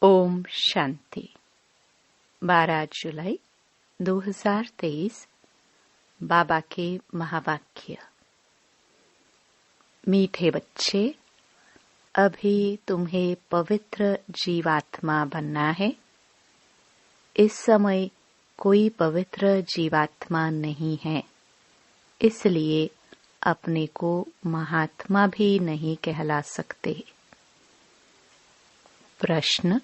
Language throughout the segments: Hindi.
ओम शांति। 12 जुलाई 2023। बाबा के महावाक्य। मीठे बच्चे, अभी तुम्हें पवित्र जीवात्मा बनना है। इस समय कोई पवित्र जीवात्मा नहीं है, इसलिए अपने को महात्मा भी नहीं कहला सकते। प्रश्न: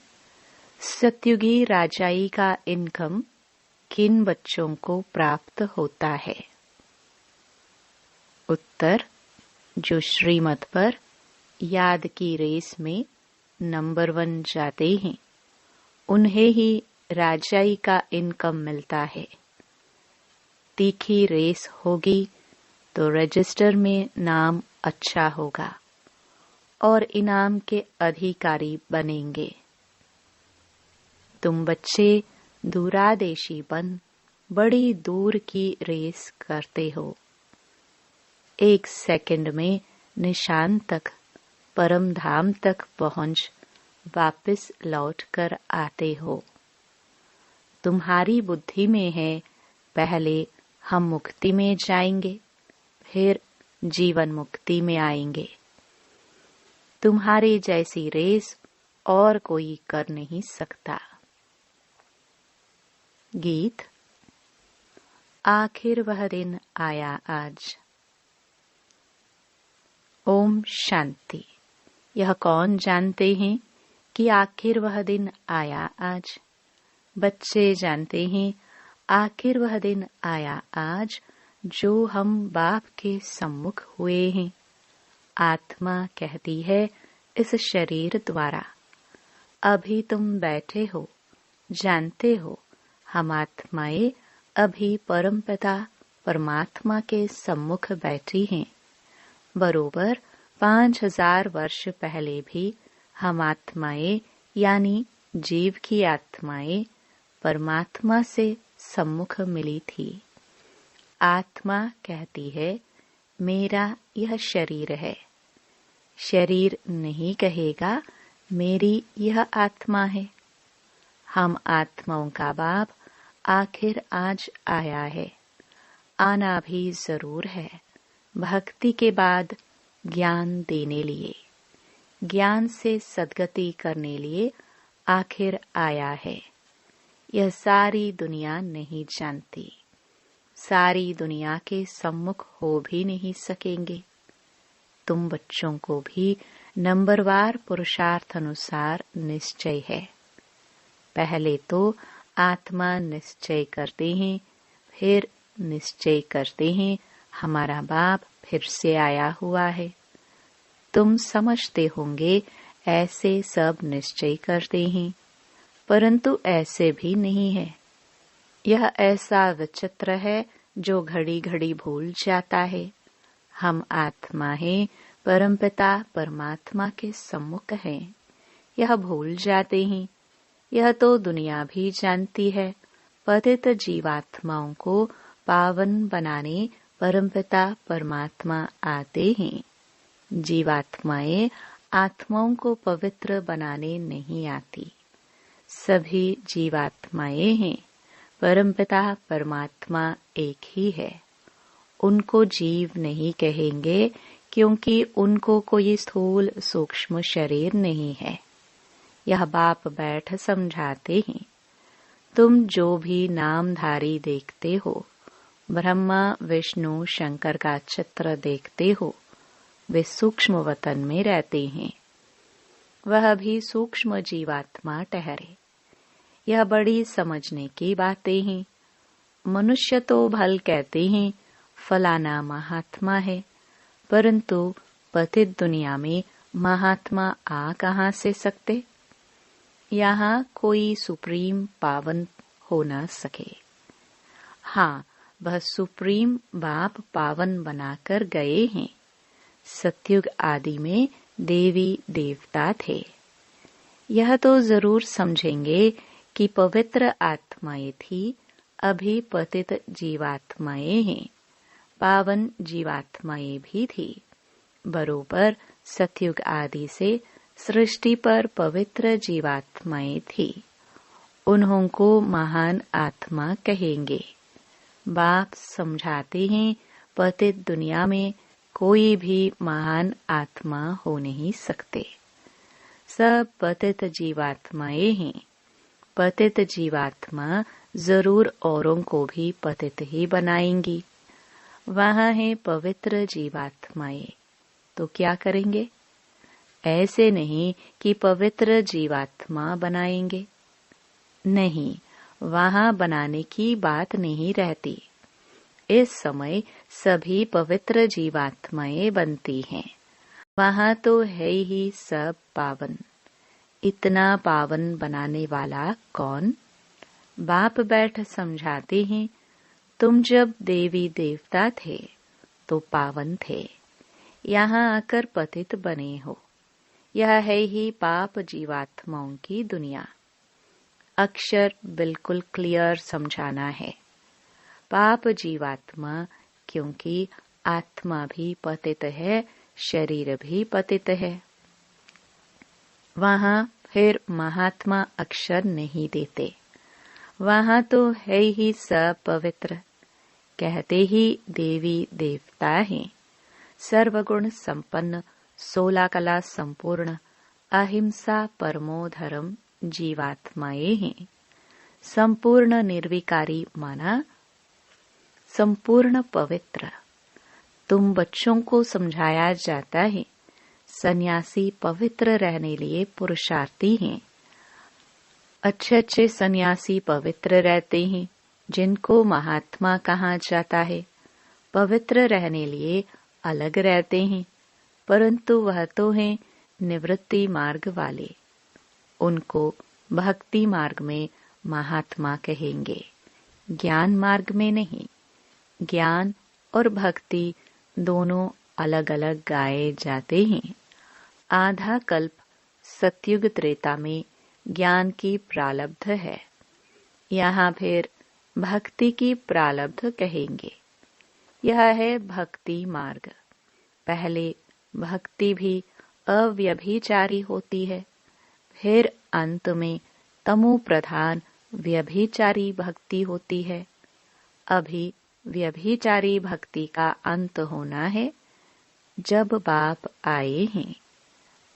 सतयुगी राजाई का इनकम किन बच्चों को प्राप्त होता है? उत्तर: जो श्रीमत पर याद की रेस में नंबर 1 जाते हैं, उन्हें ही राजाई का इनकम मिलता है। तीखी रेस होगी तो रजिस्टर में नाम अच्छा होगा और इनाम के अधिकारी बनेंगे। तुम बच्चे दूरादेशी बन बड़ी दूर की रेस करते हो। 1 सेकंड में निशान तक, परम धाम तक पहुंच वापस लौट कर आते हो। तुम्हारी बुद्धि में है, पहले हम मुक्ति में जाएंगे, फिर जीवन मुक्ति में आएंगे। तुम्हारी जैसी रेस और कोई कर नहीं सकता। गीत। आखिर वह दिन आया आज। ओम शांति। यह कौन जानते हैं कि आखिर वह दिन आया आज? बच्चे जानते हैं, आखिर वह दिन आया आज जो हम बाप के सम्मुख हुए हैं। आत्मा कहती है इस शरीर द्वारा, अभी तुम बैठे हो, जानते हो हम आत्माएं अभी परमपिता परमात्मा के सम्मुख बैठी हैं। बरोबर 5000 वर्ष पहले भी हम आत्माएं यानी जीव की आत्माएं परमात्मा से सम्मुख मिली थी। आत्मा कहती है मेरा यह शरीर है। शरीर नहीं कहेगा मेरी यह आत्मा है। हम आत्माओं का बाप आखिर आज आया है। आना भी जरूर है, भक्ति के बाद ज्ञान देने लिए, ज्ञान से सद्गति करने लिए आखिर आया है। यह सारी दुनिया नहीं जानती, सारी दुनिया के सम्मुख हो भी नहीं सकेंगे। तुम बच्चों को भी नंबरवार पुरुषार्थ अनुसार निश्चय है। पहले तो आत्मा निश्चय करते हैं, फिर निश्चय करते हैं हमारा बाप फिर से आया हुआ है। तुम समझते होंगे ऐसे सब निश्चय करते हैं, परंतु ऐसे भी नहीं है। यह ऐसा विचित्र है जो घड़ी घड़ी भूल जाता है। हम आत्मा हैं, परमपिता परमात्मा के सम्मुख हैं। यह भूल जाते हैं। यह तो दुनिया भी जानती है। पतित जीवात्माओं को पावन बनाने परमपिता परमात्मा आते हैं। जीवात्माएं आत्माओं को पवित्र बनाने नहीं आती। सभी जीवात्माएं हैं, परमपिता परमात्मा एक ही है। उनको जीव नहीं कहेंगे क्योंकि उनको कोई स्थूल सूक्ष्म शरीर नहीं है। यह बाप बैठ समझाते हैं। तुम जो भी नामधारी देखते हो, ब्रह्मा विष्णु शंकर का चित्र देखते हो, वे सूक्ष्म वतन में रहते हैं। वह भी सूक्ष्म जीवात्मा ठहरे। यह बड़ी समझने की बातें हैं। मनुष्य तो भल कहते हैं फलाना महात्मा है, परंतु पतित दुनिया में महात्मा आ कहाँ से सकते? यहाँ कोई सुप्रीम पावन हो न सके। हाँ, वह सुप्रीम बाप पावन बनाकर गए हैं। सतयुग आदि में देवी देवता थे। यह तो जरूर समझेंगे कि पवित्र आत्माएं थी, अभी पतित जीवात्माएं हैं। पावन जीवात्माएं भी थी। बरोबर सतयुग आदि से सृष्टि पर पवित्र जीवात्माएं थी। उन्हों को महान आत्मा कहेंगे। बाप समझाते हैं, पतित दुनिया में कोई भी महान आत्मा हो नहीं सकते। सब पतित जीवात्माएं हैं। पतित जीवात्मा जरूर औरों को भी पतित ही बनाएंगी। वहाँ है पवित्र जीवात्माएं, तो क्या करेंगे? ऐसे नहीं कि पवित्र जीवात्मा बनाएंगे। नहीं, वहाँ बनाने की बात नहीं रहती। इस समय सभी पवित्र जीवात्माएं बनती हैं। वहाँ तो है ही सब पावन। इतना पावन बनाने वाला कौन? बाप बैठ समझाते हैं, तुम जब देवी देवता थे तो पावन थे, यहाँ आकर पतित बने हो। यह है ही पाप जीवात्माओं की दुनिया। अक्षर बिल्कुल क्लियर समझाना है। पाप जीवात्मा, क्योंकि आत्मा भी पतित है, शरीर भी पतित है। वहाँ फिर महात्मा अक्षर नहीं देते। वहाँ तो है ही सब पवित्र। कहते ही देवी देवता हैं। सर्वगुण संपन्न, 16 कला संपूर्ण, अहिंसा परमो धर्म जीवात्माएं हैं। संपूर्ण निर्विकारी माना संपूर्ण पवित्र। तुम बच्चों को समझाया जाता है, सन्यासी पवित्र रहने लिए पुरुषार्थी हैं। अच्छे अच्छे सन्यासी पवित्र रहते हैं, जिनको महात्मा कहा जाता है। पवित्र रहने लिए अलग रहते हैं, परंतु वह तो हैं निवृत्ति मार्ग वाले। उनको भक्ति मार्ग में महात्मा कहेंगे, ज्ञान मार्ग में नहीं। ज्ञान और भक्ति दोनों अलग अलग गाए जाते हैं। आधा कल्प सतयुग त्रेता में ज्ञान की प्रारब्ध है, यहाँ फिर भक्ति की प्रारब्ध कहेंगे। यह है भक्ति मार्ग। पहले भक्ति भी अव्यभिचारी होती है, फिर अंत में तमो प्रधान व्यभिचारी भक्ति होती है। अभी व्यभिचारी भक्ति का अंत होना है जब बाप आए हैं।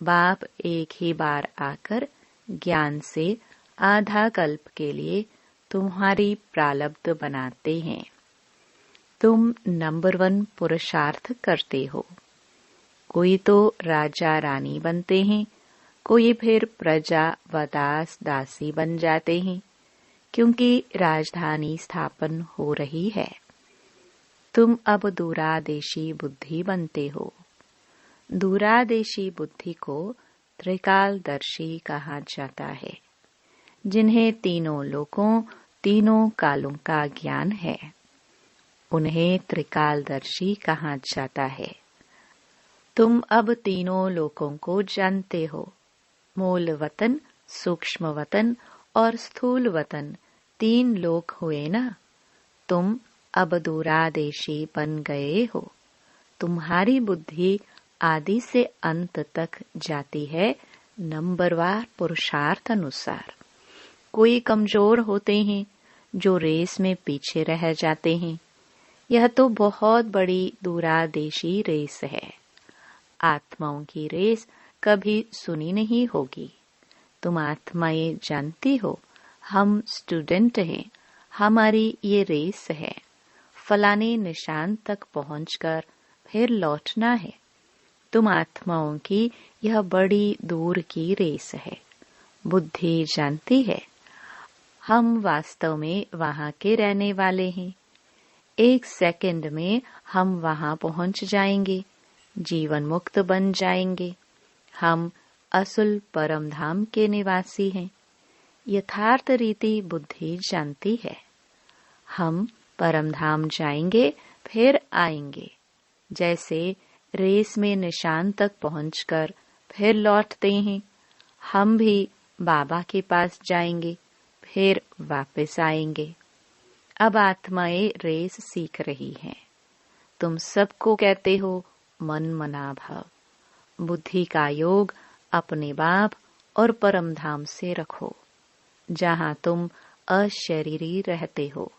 बाप एक ही बार आकर ज्ञान से आधा कल्प के लिए तुम्हारी प्रारब्ध बनाते हैं। तुम नंबर 1 पुरुषार्थ करते हो। कोई तो राजा रानी बनते हैं, कोई फिर प्रजा व दास दासी बन जाते हैं, क्योंकि राजधानी स्थापन हो रही है। तुम अब दूरादेशी बुद्धि बनते हो। दूरादेशी बुद्धि को त्रिकालदर्शी कहा जाता है, जिन्हें तीनों लोकों तीनों कालों का ज्ञान है। उन्हें त्रिकालदर्शी कहा जाता है। तुम अब तीनों लोकों को जानते हो। मूल वतन, सूक्ष्म वतन और स्थूल वतन 3 लोक हुए ना। तुम अब दूरादेशी बन गए हो। तुम्हारी बुद्धि आदि से अंत तक जाती है नंबरवार पुरुषार्थ अनुसार। कोई कमजोर होते हैं जो रेस में पीछे रह जाते हैं। यह तो बहुत बड़ी दूरादेशी रेस है। आत्माओं की रेस कभी सुनी नहीं होगी। तुम आत्माएं जानती हो, हम स्टूडेंट हैं, हमारी ये रेस है। फलाने निशान तक पहुंचकर फिर लौटना है। तुम आत्माओं की यह बड़ी दूर की रेस है। बुद्धि जानती है, हम वास्तव में वहां के रहने वाले हैं। 1 सेकंड में हम वहां पहुंच जाएंगे, जीवन मुक्त बन जाएंगे। हम असुल परम धाम के निवासी हैं। यथार्थ रीति बुद्धि जानती है। हम परम धाम जाएंगे फिर आएंगे। जैसे रेस में निशान तक पहुंचकर फिर लौटते हैं, हम भी बाबा के पास जाएंगे फिर वापस आएंगे। अब आत्माएं रेस सीख रही हैं। तुम सबको कहते हो मन मना भव। बुद्धि का योग अपने बाप और परम धाम से रखो, जहाँ तुम अशरीरी रहते हो।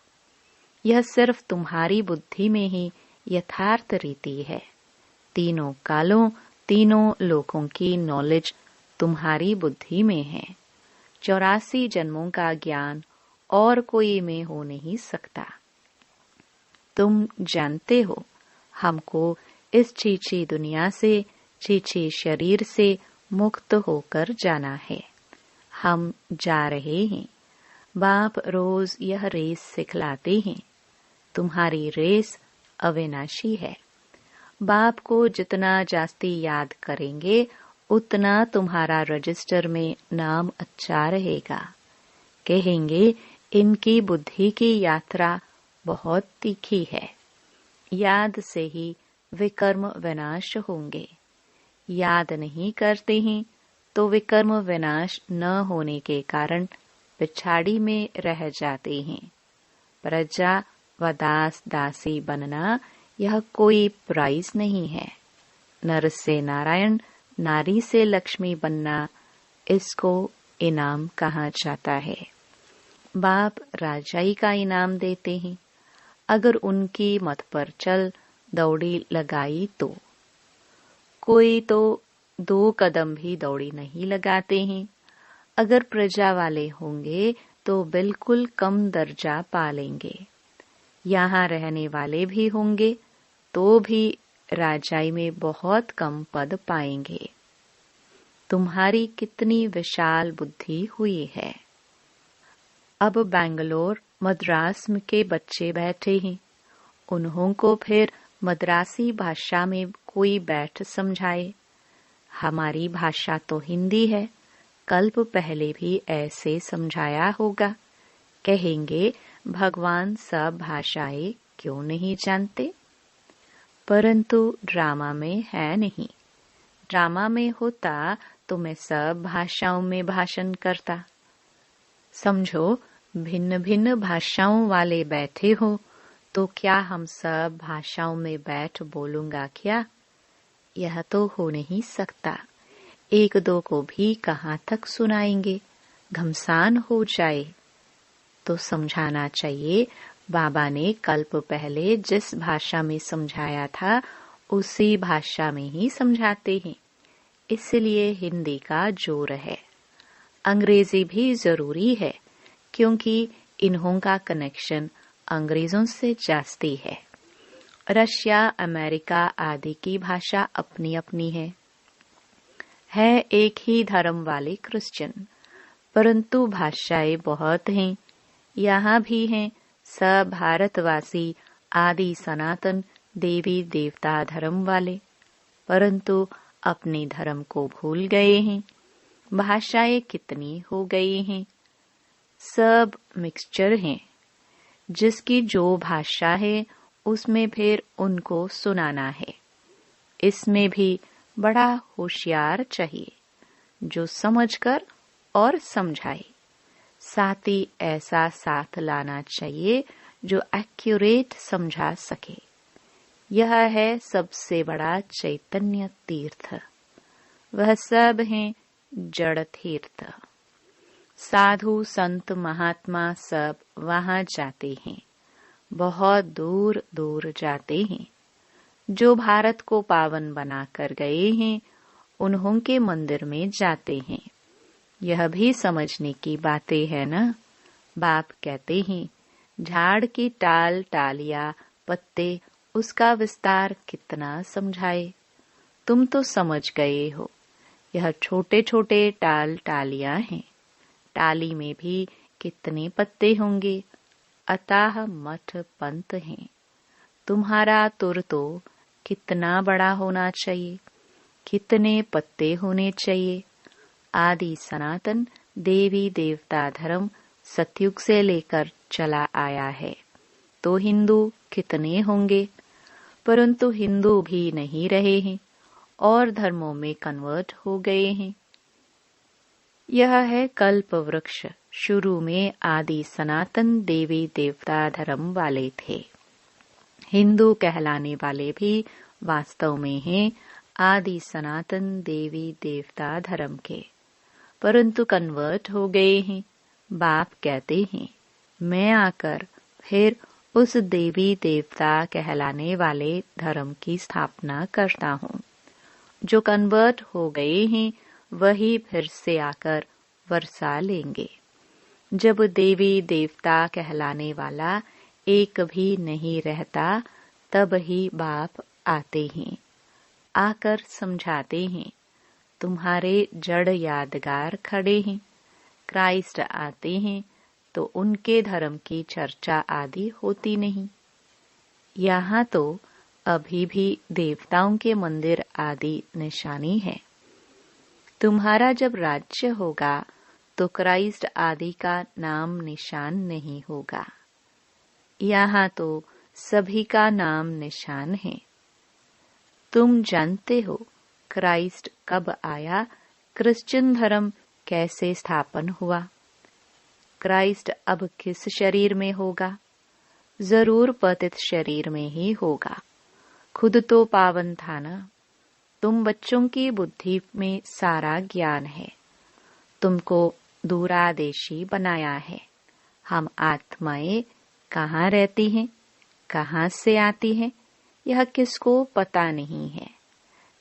यह सिर्फ तुम्हारी बुद्धि में ही यथार्थ रीति है। तीनों कालों, तीनों लोकों की नॉलेज तुम्हारी बुद्धि में है। 84 जन्मों का ज्ञान और कोई में हो नहीं सकता। तुम जानते हो, हमको इस छीछी दुनिया से, छीछी शरीर से मुक्त होकर जाना है। हम जा रहे हैं। बाप रोज यह रेस सिखलाते हैं। तुम्हारी रेस अविनाशी है। बाप को जितना जास्ती याद करेंगे, उतना तुम्हारा रजिस्टर में नाम अच्छा रहेगा। कहेंगे, इनकी बुद्धि की यात्रा बहुत तीखी है। याद से ही विकर्म विनाश होंगे। याद नहीं करते हैं तो विकर्म विनाश न होने के कारण पिछाड़ी में रह जाते हैं। प्रजा व दास दासी बनना यह कोई प्राइज नहीं है। नर से नारायण, नारी से लक्ष्मी बनना, इसको इनाम कहा जाता है। बाप राजाई का इनाम देते हैं। अगर उनकी मत पर चल दौड़ी लगाई तो कोई तो 2 कदम भी दौड़ी नहीं लगाते हैं। अगर प्रजा वाले होंगे तो बिल्कुल कम दर्जा पा लेंगे। यहाँ रहने वाले भी होंगे तो भी राजाई में बहुत कम पद पाएंगे। तुम्हारी कितनी विशाल बुद्धि हुई है। अब बेंगलोर, मद्रास के बच्चे बैठे हैं। उन्हों को फिर मद्रासी भाषा में कोई बैठ समझाए। हमारी भाषा तो हिंदी है, कल्प पहले भी ऐसे समझाया होगा। कहेंगे, भगवान सब भाषाएं क्यों नहीं जानते? परंतु ड्रामा में है नहीं। ड्रामा में होता तो मैं सब भाषाओं में भाषण करता। समझो, भिन्न भिन्न भाषाओं वाले बैठे हो तो क्या हम सब भाषाओं में बैठ बोलूंगा क्या? यह तो हो नहीं सकता। 1-2 को भी कहाँ तक सुनाएंगे? घमसान हो जाए। तो समझाना चाहिए, बाबा ने कल्प पहले जिस भाषा में समझाया था उसी भाषा में ही समझाते हैं। इसलिए हिंदी का जोर है। अंग्रेजी भी जरूरी है, क्योंकि इन्हों का कनेक्शन अंग्रेजों से जास्ती है। रशिया, अमेरिका आदि की भाषा अपनी अपनी है एक ही धर्म वाले क्रिश्चियन, परंतु भाषाएं बहुत हैं। यहाँ भी हैं सब भारतवासी आदि सनातन देवी देवता धर्म वाले, परंतु अपने धर्म को भूल गए हैं। भाषाएं कितनी हो गई हैं, सब मिक्सचर हैं। जिसकी जो भाषा है उसमें फिर उनको सुनाना है। इसमें भी बड़ा होशियार चाहिए, जो समझकर और समझाए। साथ ही ऐसा साथ लाना चाहिए जो एक्यूरेट समझा सके। यह है सबसे बड़ा चैतन्य तीर्थ। वह सब हैं जड़ तीर्थ। साधु संत महात्मा सब वहां जाते हैं, बहुत दूर दूर जाते हैं। जो भारत को पावन बना कर गए हैं, उन्हों के मंदिर में जाते हैं। यह भी समझने की बातें है ना। बाप कहते हैं, झाड़ की टाल टालियां पत्ते, उसका विस्तार कितना समझाए। तुम तो समझ गए हो। यह छोटे छोटे टाल टालियां हैं। टाली में भी कितने पत्ते होंगे। अतः मठ पंथ हैं। तुम्हारा तुर तो कितना बड़ा होना चाहिए, कितने पत्ते होने चाहिए। आदि सनातन देवी देवता धर्म सतयुग से लेकर चला आया है, तो हिंदू कितने होंगे। परंतु हिंदू भी नहीं रहे हैं और धर्मों में कन्वर्ट हो गए हैं। यह है कल्प वृक्ष। शुरू में आदि सनातन देवी देवता धर्म वाले थे। हिंदू कहलाने वाले भी वास्तव में हैं आदि सनातन देवी देवता धर्म के, परंतु कन्वर्ट हो गए हैं। बाप कहते हैं मैं आकर फिर उस देवी देवता कहलाने वाले धर्म की स्थापना करता हूँ। जो कन्वर्ट हो गए हैं वही फिर से आकर वर्षा लेंगे। जब देवी देवता कहलाने वाला एक भी नहीं रहता तब ही बाप आते हैं, आकर समझाते हैं। तुम्हारे जड़ यादगार खड़े हैं, क्राइस्ट आते हैं तो उनके धर्म की चर्चा आदि होती नहीं। यहाँ तो अभी भी देवताओं के मंदिर आदि निशानी है। तुम्हारा जब राज्य होगा तो क्राइस्ट आदि का नाम निशान नहीं होगा। यहाँ तो सभी का नाम निशान है। तुम जानते हो क्राइस्ट कब आया, क्रिश्चियन धर्म कैसे स्थापन हुआ। क्राइस्ट अब किस शरीर में होगा? जरूर पतित शरीर में ही होगा। खुद तो पावन था ना। तुम बच्चों की बुद्धि में सारा ज्ञान है। तुमको दूरादेशी बनाया है। हम आत्माएं कहाँ रहती हैं, कहाँ से आती हैं, यह किसको पता नहीं है।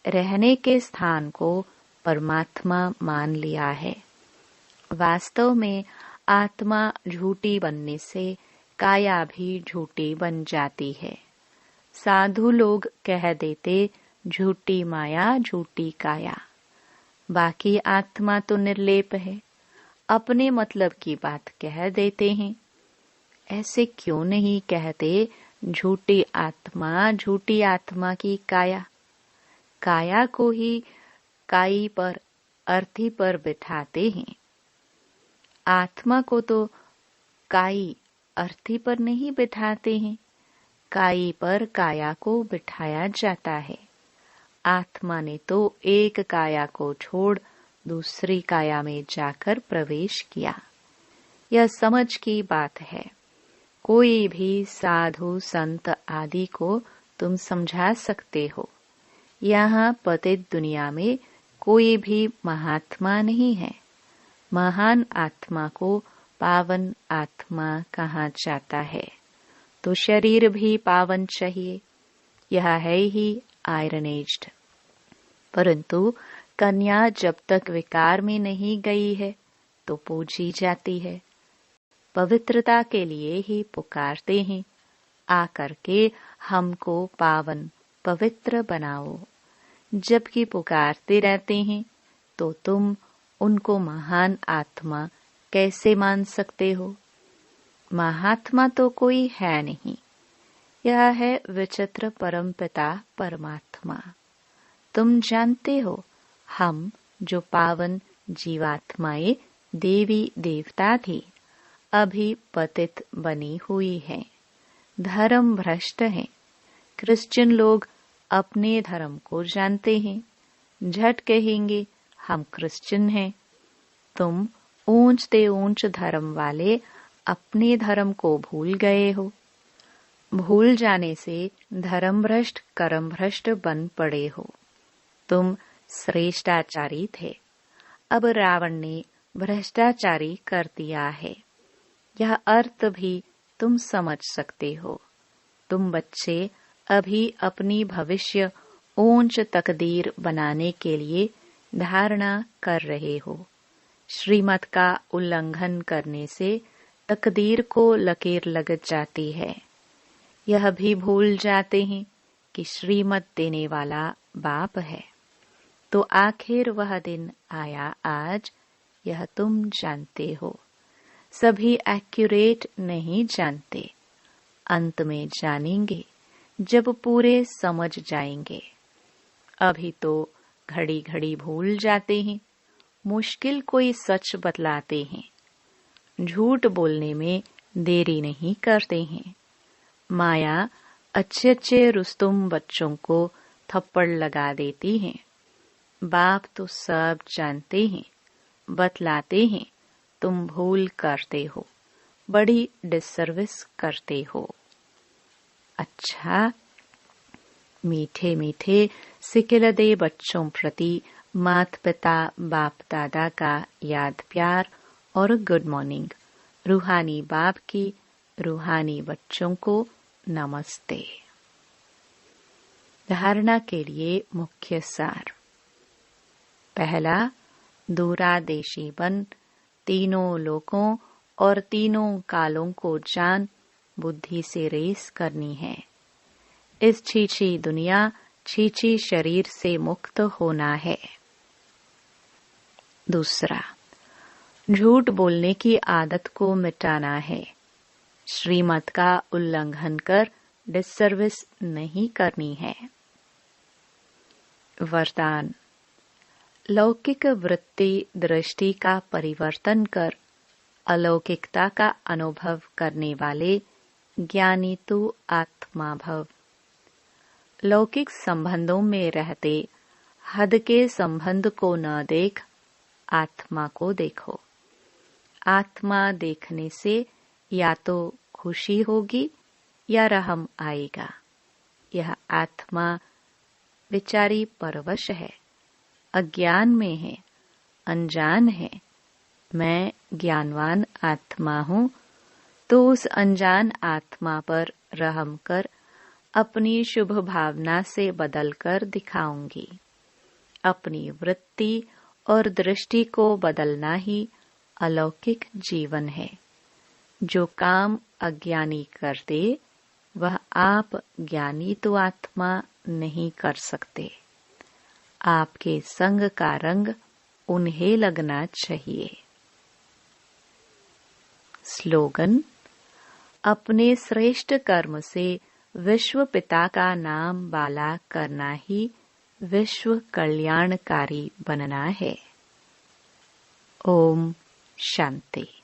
रहने के स्थान को परमात्मा मान लिया है। वास्तव में आत्मा झूठी बनने से काया भी झूठी बन जाती है। साधु लोग कह देते झूठी माया झूठी काया, बाकी आत्मा तो निर्लेप है। अपने मतलब की बात कह देते हैं। ऐसे क्यों नहीं कहते झूठी आत्मा की काया। काया को ही काई पर अर्थी पर बिठाते हैं। आत्मा को तो काई अर्थी पर नहीं बिठाते हैं, काई पर काया को बिठाया जाता है। आत्मा ने तो एक काया को छोड़ दूसरी काया में जाकर प्रवेश किया। यह समझ की बात है। कोई भी साधु संत आदि को तुम समझा सकते हो। यहाँ पतित दुनिया में कोई भी महात्मा नहीं है। महान आत्मा को पावन आत्मा कहा जाता है, तो शरीर भी पावन चाहिए। यह है ही आयरन एज्ड। परंतु कन्या जब तक विकार में नहीं गई है तो पूजी जाती है। पवित्रता के लिए ही पुकारते हैं, आकर के हमको पावन पवित्र बनाओ। जबकि पुकारते रहते हैं तो तुम उनको महान आत्मा कैसे मान सकते हो? महात्मा तो कोई है नहीं। यह है विचित्र परमपिता परमात्मा। तुम जानते हो हम जो पावन जीवात्माएं देवी देवता थी अभी पतित बनी हुई है, धर्म भ्रष्ट है। क्रिश्चियन लोग अपने धर्म को जानते हैं, झट कहेंगे हम क्रिश्चियन हैं। तुम ऊंच ते ऊंच धर्म वाले अपने धर्म को भूल गए हो। भूल जाने से धर्म भ्रष्ट कर्म भ्रष्ट बन पड़े हो। तुम श्रेष्ठाचारी थे, अब रावण ने भ्रष्टाचारी कर दिया है। यह अर्थ भी तुम समझ सकते हो। तुम बच्चे अभी अपनी भविष्य ऊंच तकदीर बनाने के लिए धारणा कर रहे हो। श्रीमत का उल्लंघन करने से तकदीर को लकीर लग जाती है। यह भी भूल जाते हैं कि श्रीमत देने वाला बाप है। तो आखिर वह दिन आया आज, यह तुम जानते हो। सभी एक्यूरेट नहीं जानते, अंत में जानेंगे जब पूरे समझ जाएंगे। अभी तो घड़ी घड़ी भूल जाते हैं, मुश्किल कोई सच बतलाते हैं। झूठ बोलने में देरी नहीं करते हैं। माया अच्छे अच्छे रुस्तुम बच्चों को थप्पड़ लगा देती है। बाप तो सब जानते हैं, बतलाते हैं, तुम भूल करते हो, बड़ी डिसर्विस करते हो। अच्छा, मीठे मीठे सिखिल दे बच्चों प्रति माता पिता बाप दादा का याद प्यार और गुड मॉर्निंग। रूहानी बाप की रूहानी बच्चों को नमस्ते। धारणा के लिए मुख्य सार। पहला, दूरादेशी बन तीनों लोकों और तीनों कालों को जान बुद्धि से रेस करनी है। इस छीछी दुनिया छीछी शरीर से मुक्त होना है। दूसरा, झूठ बोलने की आदत को मिटाना है। श्रीमत का उल्लंघन कर डिसर्विस नहीं करनी है। वरदान, लौकिक वृत्ति दृष्टि का परिवर्तन कर अलौकिकता का अनुभव करने वाले ज्ञानी तू आत्मा भव। लौकिक संबंधों में रहते हद के संबंध को न देख, आत्मा को देखो। आत्मा देखने से या तो खुशी होगी या रहम आएगा। यह आत्मा बेचारी परवश है, अज्ञान में है, अनजान है। मैं ज्ञानवान आत्मा हूँ, तो उस अनजान आत्मा पर रहम कर अपनी शुभ भावना से बदलकर दिखाऊंगी। अपनी वृत्ति और दृष्टि को बदलना ही अलौकिक जीवन है। जो काम अज्ञानी कर दे वह आप ज्ञानी तो आत्मा नहीं कर सकते। आपके संग का रंग उन्हें लगना चाहिए। स्लोगन, अपने श्रेष्ठ कर्म से विश्व पिता का नाम बाला करना ही विश्व कल्याणकारी बनना है। ओम शांति।